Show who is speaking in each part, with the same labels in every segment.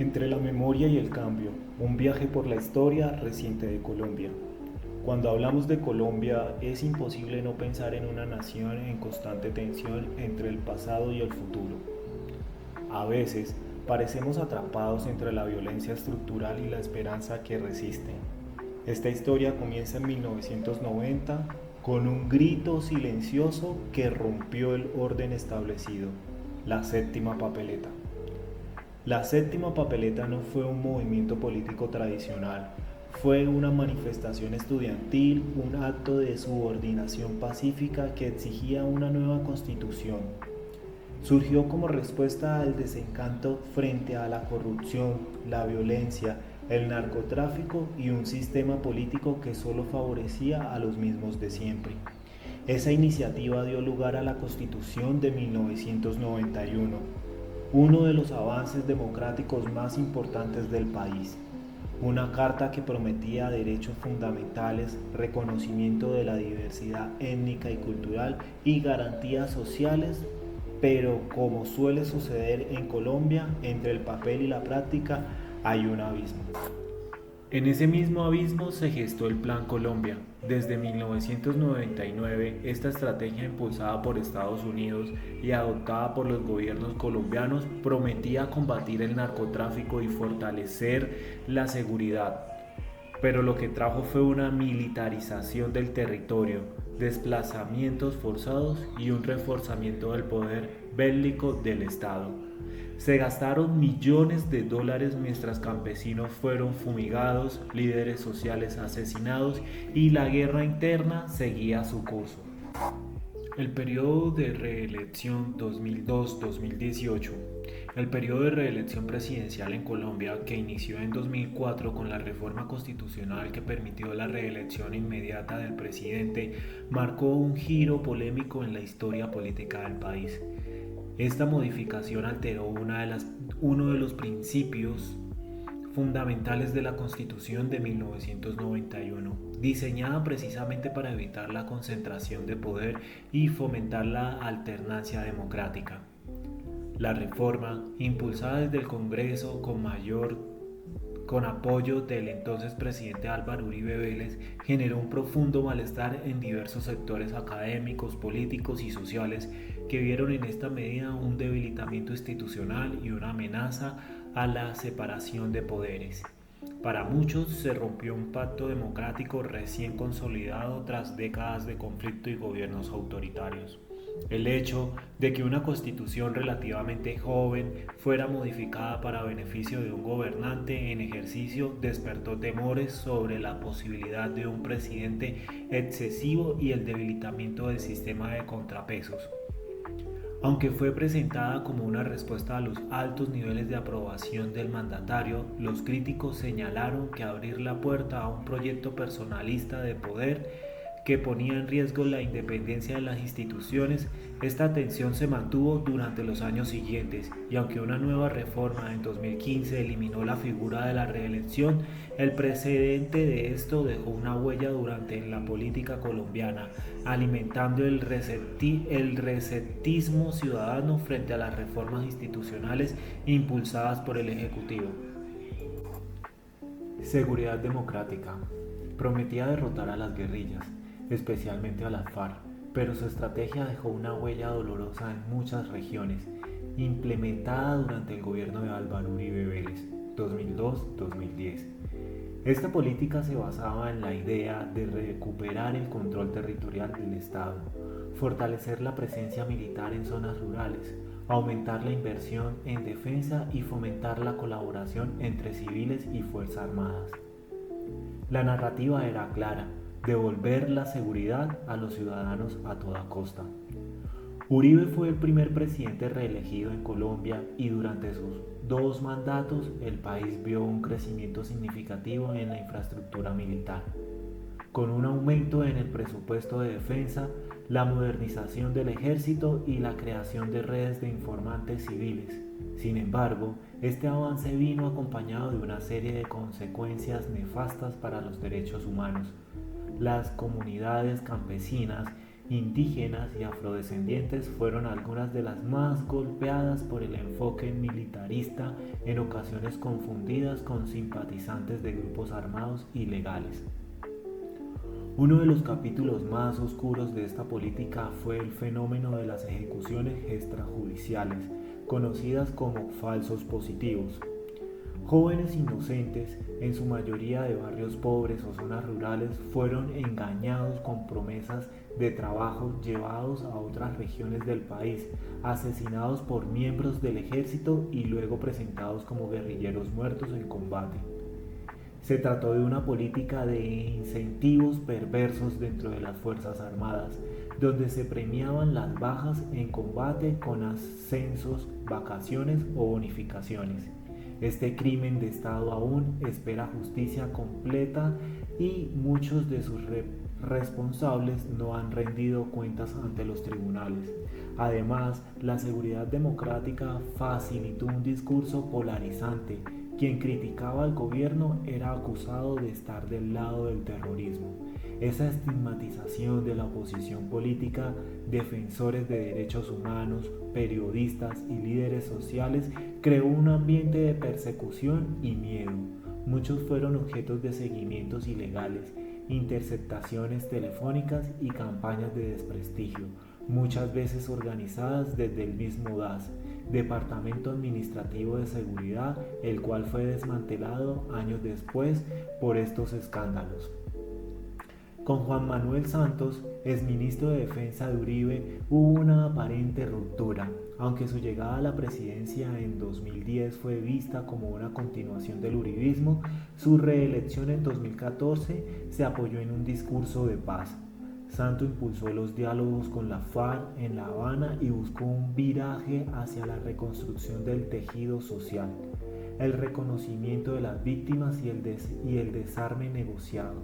Speaker 1: Entre la memoria y el cambio, un viaje por la historia reciente de Colombia. Cuando hablamos de Colombia, es imposible no pensar en una nación en constante tensión entre el pasado y el futuro. A veces, parecemos atrapados entre la violencia estructural y la esperanza que resiste. Esta historia comienza en 1990 con un grito silencioso que rompió el orden establecido, la séptima papeleta. La séptima papeleta no fue un movimiento político tradicional, fue una manifestación estudiantil, un acto de subordinación pacífica que exigía una nueva constitución. Surgió como respuesta al desencanto frente a la corrupción, la violencia, el narcotráfico y un sistema político que solo favorecía a los mismos de siempre. Esa iniciativa dio lugar a la Constitución de 1991, uno de los avances democráticos más importantes del país. Una carta que prometía derechos fundamentales, reconocimiento de la diversidad étnica y cultural y garantías sociales, pero como suele suceder en Colombia, entre el papel y la práctica hay un abismo. En ese mismo abismo se gestó el Plan Colombia. Desde 1999, esta estrategia impulsada por Estados Unidos y adoptada por los gobiernos colombianos prometía combatir el narcotráfico y fortalecer la seguridad. Pero lo que trajo fue una militarización del territorio, desplazamientos forzados y un reforzamiento del poder bélico del Estado. Se gastaron millones de dólares mientras campesinos fueron fumigados, líderes sociales asesinados y la guerra interna seguía su curso. El periodo de reelección 2002-2018. El periodo de reelección presidencial en Colombia, que inició en 2004 con la reforma constitucional que permitió la reelección inmediata del presidente, marcó un giro polémico en la historia política del país. Esta modificación alteró uno de los principios fundamentales de la Constitución de 1991, diseñada precisamente para evitar la concentración de poder y fomentar la alternancia democrática. La reforma, impulsada desde el Congreso con apoyo del entonces presidente Álvaro Uribe Vélez, generó un profundo malestar en diversos sectores académicos, políticos y sociales que vieron en esta medida un debilitamiento institucional y una amenaza a la separación de poderes. Para muchos se rompió un pacto democrático recién consolidado tras décadas de conflicto y gobiernos autoritarios. El hecho de que una constitución relativamente joven fuera modificada para beneficio de un gobernante en ejercicio despertó temores sobre la posibilidad de un presidente excesivo y el debilitamiento del sistema de contrapesos. Aunque fue presentada como una respuesta a los altos niveles de aprobación del mandatario, los críticos señalaron que abrir la puerta a un proyecto personalista de poder que ponía en riesgo la independencia de las instituciones, esta tensión se mantuvo durante los años siguientes y aunque una nueva reforma en 2015 eliminó la figura de la reelección, el precedente de esto dejó una huella durante la política colombiana, alimentando el receptismo ciudadano frente a las reformas institucionales impulsadas por el Ejecutivo. Seguridad democrática. Prometía derrotar a las guerrillas, especialmente a las FARC, pero su estrategia dejó una huella dolorosa en muchas regiones, implementada durante el gobierno de Álvaro Uribe Vélez, 2002-2010. Esta política se basaba en la idea de recuperar el control territorial del Estado, fortalecer la presencia militar en zonas rurales, aumentar la inversión en defensa y fomentar la colaboración entre civiles y fuerzas armadas. La narrativa era clara: devolver la seguridad a los ciudadanos a toda costa. Uribe fue el primer presidente reelegido en Colombia y durante sus 2 mandatos el país vio un crecimiento significativo en la infraestructura militar, con un aumento en el presupuesto de defensa, la modernización del ejército y la creación de redes de informantes civiles. Sin embargo, este avance vino acompañado de una serie de consecuencias nefastas para los derechos humanos. Las comunidades campesinas indígenas y afrodescendientes fueron algunas de las más golpeadas por el enfoque militarista, en ocasiones confundidas con simpatizantes de grupos armados ilegales. Uno de los capítulos más oscuros de esta política fue el fenómeno de las ejecuciones extrajudiciales, conocidas como falsos positivos. Jóvenes inocentes, en su mayoría de barrios pobres o zonas rurales, fueron engañados con promesas de trabajo, llevados a otras regiones del país, asesinados por miembros del ejército y luego presentados como guerrilleros muertos en combate. Se trató de una política de incentivos perversos dentro de las Fuerzas Armadas, donde se premiaban las bajas en combate con ascensos, vacaciones o bonificaciones. Este crimen de Estado aún espera justicia completa y muchos de sus responsables no han rendido cuentas ante los tribunales. Además, la seguridad democrática facilitó un discurso polarizante. Quien criticaba al gobierno era acusado de estar del lado del terrorismo. Esa estigmatización de la oposición política, defensores de derechos humanos, periodistas y líderes sociales creó un ambiente de persecución y miedo. Muchos fueron objetos de seguimientos ilegales, interceptaciones telefónicas y campañas de desprestigio, muchas veces organizadas desde el mismo DAS, Departamento Administrativo de Seguridad, el cual fue desmantelado años después por estos escándalos. Con Juan Manuel Santos, exministro de Defensa de Uribe, hubo una aparente ruptura, aunque su llegada a la presidencia en 2010 fue vista como una continuación del uribismo. Su reelección en 2014 se apoyó en un discurso de paz. Santos impulsó los diálogos con la FARC en La Habana y buscó un viraje hacia la reconstrucción del tejido social, el reconocimiento de las víctimas y el desarme negociado.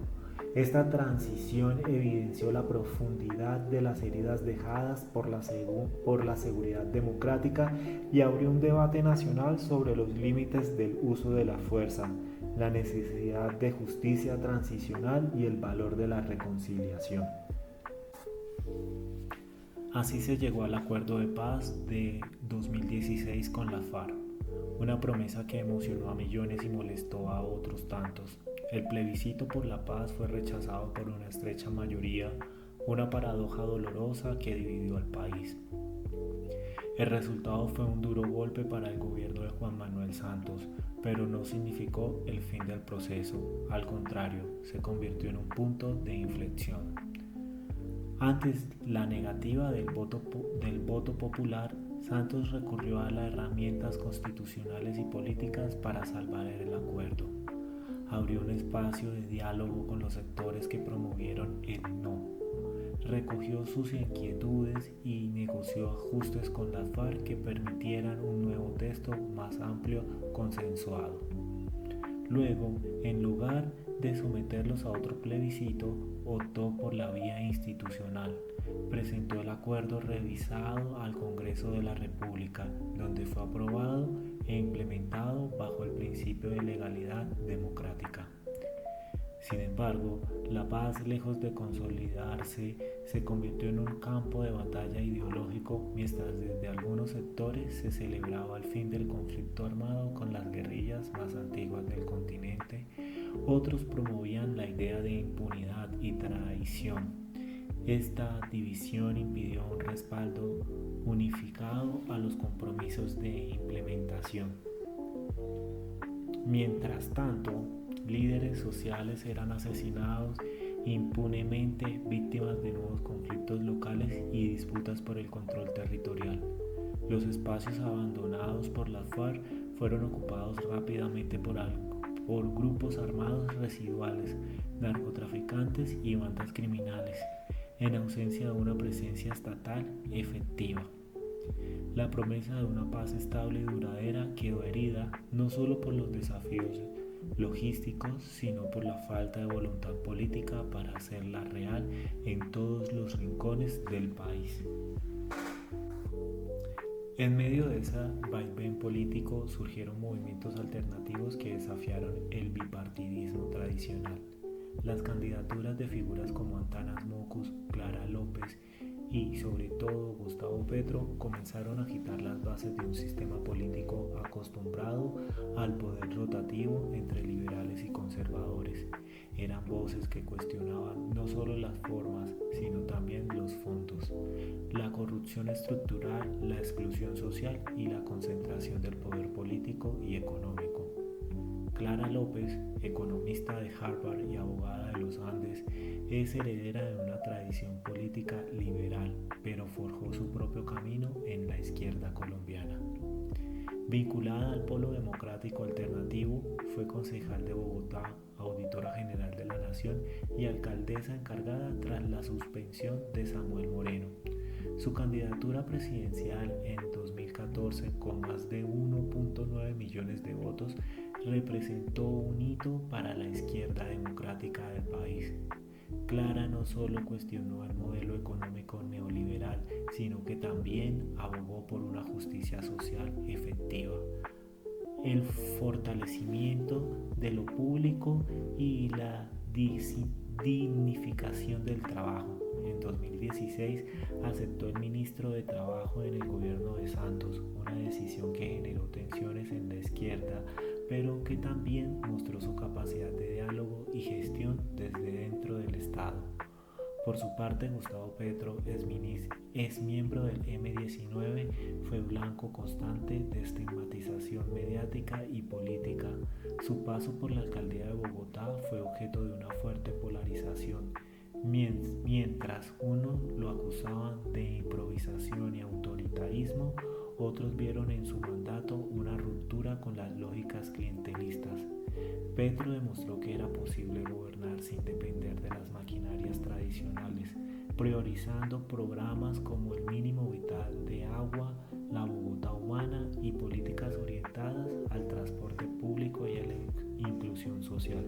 Speaker 1: Esta transición evidenció la profundidad de las heridas dejadas por la seguridad democrática y abrió un debate nacional sobre los límites del uso de la fuerza, la necesidad de justicia transicional y el valor de la reconciliación. Así se llegó al acuerdo de paz de 2016 con la FARC, una promesa que emocionó a millones y molestó a otros tantos. El plebiscito por la paz fue rechazado por una estrecha mayoría, una paradoja dolorosa que dividió al país. El resultado fue un duro golpe para el gobierno de Juan Manuel Santos, pero no significó el fin del proceso. Al contrario, se convirtió en un punto de inflexión. Antes la negativa del voto popular, Santos recurrió a las herramientas constitucionales y políticas para salvar el acuerdo. Abrió un espacio de diálogo con los sectores que promovieron el no. Recogió sus inquietudes y negoció ajustes con la FARC que permitieran un nuevo texto más amplio, consensuado. Luego, en lugar de someterlos a otro plebiscito, optó por la vía institucional. Presentó el acuerdo revisado al Congreso de la República, donde fue aprobado e implementado bajo el principio de legalidad democrática. Sin embargo, la paz, lejos de consolidarse, se convirtió en un campo de batalla ideológico, mientras desde algunos sectores se celebraba el fin del conflicto armado con las guerrillas más antiguas del continente. Otros promovían la idea de impunidad y traición. Esta división impidió un respaldo unificado a los compromisos de implementación. Mientras tanto, líderes sociales eran asesinados impunemente, víctimas de nuevos conflictos locales y disputas por el control territorial. Los espacios abandonados por las FARC fueron ocupados rápidamente por grupos armados residuales, narcotraficantes y bandas criminales, en ausencia de una presencia estatal efectiva. La promesa de una paz estable y duradera quedó herida no solo por los desafíos logísticos, sino por la falta de voluntad política para hacerla real en todos los rincones del país. En medio de ese vaivén político surgieron movimientos alternativos que desafiaron el bipartidismo tradicional. Las candidaturas de figuras como Antanas Mockus, Clara López y sobre todo Gustavo Petro comenzaron a agitar las bases de un sistema político acostumbrado al poder rotativo entre liberales y conservadores. Eran voces que cuestionaban no solo las formas, sino también los fondos, la corrupción estructural, la exclusión social y la concentración del poder político y económico. Clara López, economista de Harvard y abogada de los Andes, es heredera de una tradición política liberal, pero forjó su propio camino en la izquierda colombiana. Vinculada al Polo Democrático Alternativo, fue concejal de Bogotá, auditora general de la Nación y alcaldesa encargada tras la suspensión de Samuel Moreno. Su candidatura presidencial en 2014, con más de 1.9 millones de votos, representó un hito para la izquierda democrática del país. Clara no solo cuestionó el modelo económico neoliberal, sino que también abogó por una justicia social efectiva, el fortalecimiento de lo público y la dignificación del trabajo. En 2016 aceptó el ministro de Trabajo en el gobierno de Santos, una decisión que generó tensiones en la izquierda, pero que también mostró su capacidad de diálogo y gestión desde dentro del Estado. Por su parte, Gustavo Petro es miembro del M-19, fue blanco constante de estigmatización mediática y política. Su paso por la alcaldía de Bogotá fue objeto de una fuerte polarización. Mientras unos lo acusaban de improvisación y autoritarismo, otros vieron en su mandato una ruptura con las lógicas clientelistas. Petro demostró que era posible gobernar sin depender de las maquinarias tradicionales, priorizando programas como el mínimo vital de agua, la Bogotá humana y políticas orientadas al transporte público y a la inclusión social.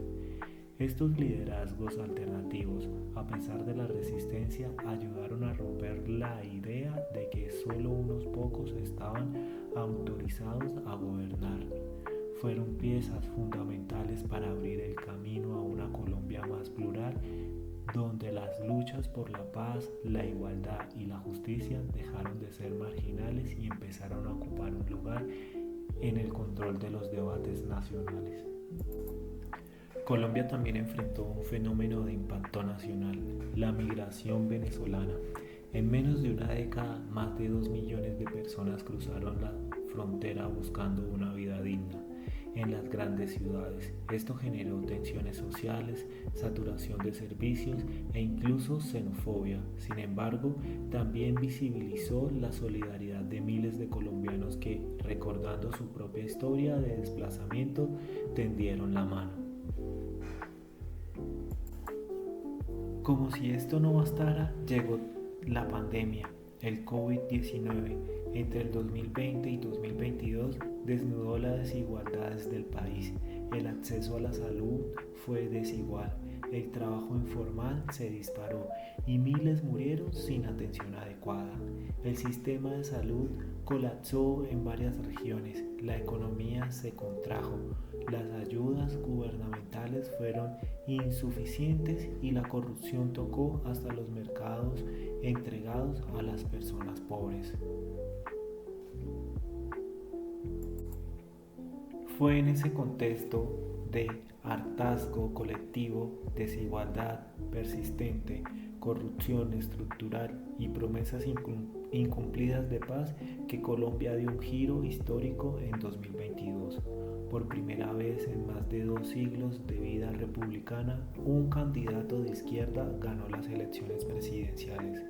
Speaker 1: Estos liderazgos alternativos, a pesar de la resistencia, ayudaron a romper la idea de que solo unos pocos estaban autorizados a gobernar. Fueron piezas fundamentales para abrir el camino a una Colombia más plural, donde las luchas por la paz, la igualdad y la justicia dejaron de ser marginales y empezaron a ocupar un lugar en el control de los debates nacionales. Colombia también enfrentó un fenómeno de impacto nacional, la migración venezolana. En menos de una década, más de 2 millones de personas cruzaron la frontera buscando una vida digna en las grandes ciudades. Esto generó tensiones sociales, saturación de servicios e incluso xenofobia. Sin embargo, también visibilizó la solidaridad de miles de colombianos que, recordando su propia historia de desplazamiento, tendieron la mano. Como si esto no bastara, llegó la pandemia, el COVID-19. Entre el 2020 y 2022 desnudó las desigualdades del país. El acceso a la salud fue desigual, el trabajo informal se disparó y miles murieron sin atención adecuada. El sistema de salud colapsó en varias regiones, la economía se contrajo, las ayudas gubernamentales fueron insuficientes y la corrupción tocó hasta los mercados entregados a las personas pobres. Fue en ese contexto de hartazgo colectivo, desigualdad persistente, corrupción estructural y promesas incumplidas de paz que Colombia dio un giro histórico en 2022. Por primera vez en más de 2 siglos de vida republicana, un candidato de izquierda ganó las elecciones presidenciales.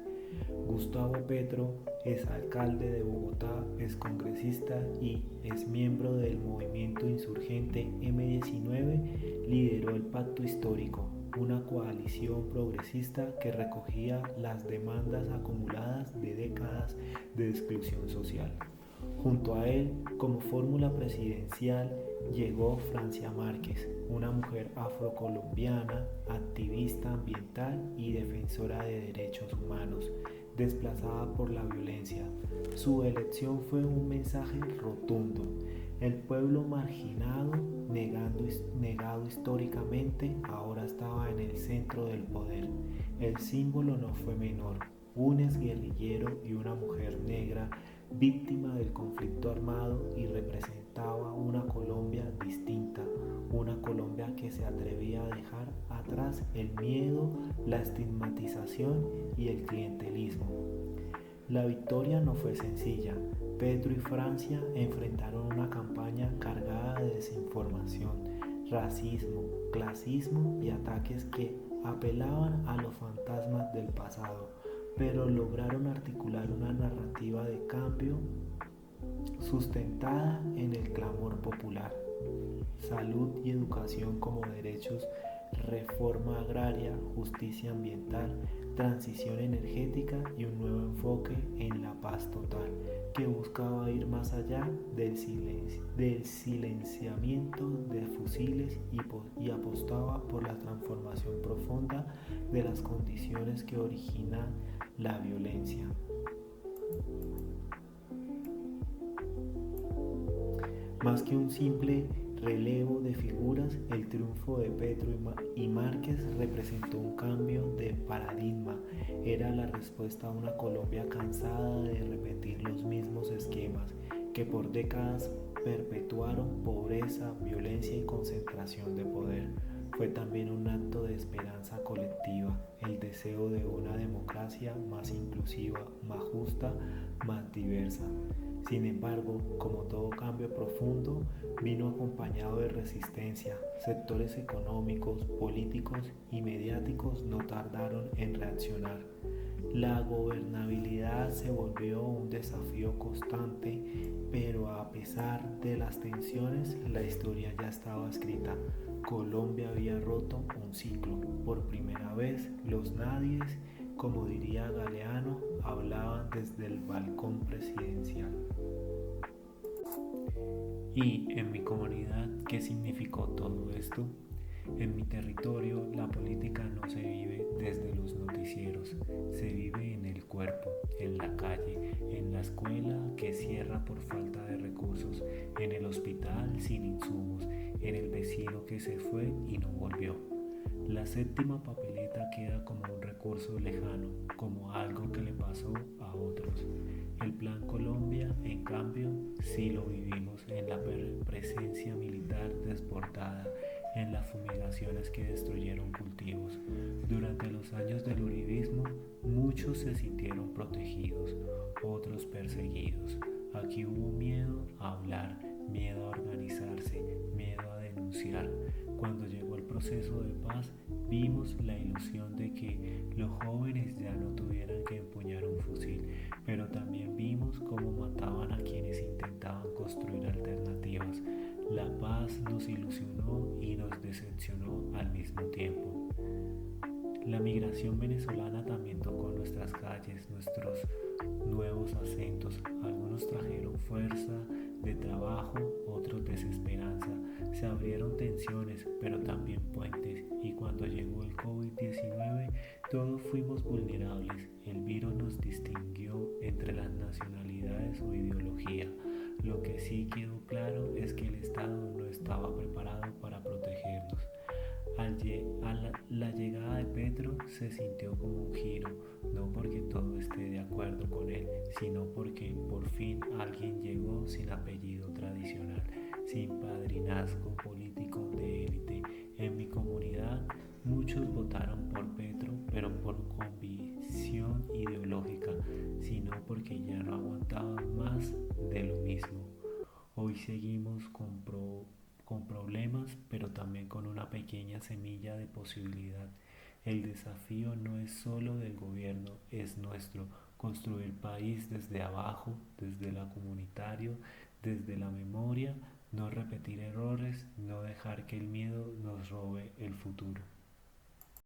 Speaker 1: Gustavo Petro es alcalde de Bogotá, es congresista y es miembro del movimiento insurgente M-19, lideró el Pacto Histórico, una coalición progresista que recogía las demandas acumuladas de décadas de exclusión social. Junto a él, como fórmula presidencial, llegó Francia Márquez, una mujer afrocolombiana, activista ambiental y defensora de derechos humanos, desplazada por la violencia. Su elección fue un mensaje rotundo. El pueblo marginado, negado históricamente, ahora estaba en el centro del poder. El símbolo no fue menor: un exguerrillero y una mujer negra víctima del conflicto armado, y representaba una Colombia distinta, una Colombia que se atrevía a dejar atrás el miedo, la estigmatización y el clientelismo. La victoria no fue sencilla. Petro y Francia enfrentaron una campaña cargada de desinformación, racismo, clasismo y ataques que apelaban a los fantasmas del pasado, pero lograron articular una narrativa de cambio sustentada en el clamor popular: salud y educación como derechos, reforma agraria, justicia ambiental, transición energética y un nuevo enfoque en la paz total, que buscaba ir más allá del silenciamiento de fusiles y apostaba por la transformación profunda de las condiciones que originan la violencia. Más que un simple relevo de figuras, el triunfo de Petro y Márquez representó un cambio de paradigma. Era la respuesta a una Colombia cansada de repetir los mismos esquemas que por décadas perpetuaron pobreza, violencia y concentración de poder. Fue también un acto de esperanza colectiva, el deseo de una democracia más inclusiva, más justa, más diversa. Sin embargo, como todo cambio profundo, vino acompañado de resistencia. Sectores económicos, políticos y mediáticos no tardaron en reaccionar. La gobernabilidad se volvió un desafío constante, pero a pesar de las tensiones, la historia ya estaba escrita. Colombia había roto un ciclo. Por primera vez, los nadies, como diría Galeano, hablaban desde el balcón presidencial. ¿Y en mi comunidad qué significó todo esto? En mi territorio la política no se vive desde los noticieros, se vive en el cuerpo, en la calle, en la escuela que cierra por falta de recursos, en el hospital sin insumos, en el vecino que se fue y no volvió. La séptima papeleta queda como un recurso lejano, como algo que le pasó a otros. El Plan Colombia, en cambio, sí lo vivimos en la presencia militar desbordada, en las fumigaciones que destruyeron cultivos. Durante los años del uribismo, muchos se sintieron protegidos, otros perseguidos. Aquí hubo miedo a hablar, miedo a organizarse, miedo a denunciar. Cuando llegó el proceso de paz, vimos la ilusión de que los jóvenes ya no tuvieran que empuñar un fusil, pero también vimos cómo mataban a quienes intentaban construir alternativas. La paz nos ilusionó y nos decepcionó al mismo tiempo. La migración venezolana también tocó nuestras calles, nuestros nuevos acentos. Algunos trajeron fuerza de trabajo, otros desesperanza. Se abrieron tensiones, pero también puentes. Y cuando llegó el COVID-19, todos fuimos vulnerables. El virus nos distinguió entre las nacionalidades o ideología. Lo que sí quedó claro es que el Estado no estaba preparado para protegernos. La llegada de Petro se sintió como un giro, no porque todo esté de acuerdo con él, sino porque por fin alguien llegó sin apellido tradicional, sin padrinazgo político de élite. En mi comunidad muchos votaron por Petro, pero por convicción ideológica, sino porque ya no aguantaban más de lo mismo. Hoy seguimos con problemas, pero también con una pequeña semilla de posibilidad. El desafío no es solo del gobierno, es nuestro: construir país desde abajo, desde lo comunitario, desde la memoria, no repetir errores, no dejar que el miedo nos robe el futuro.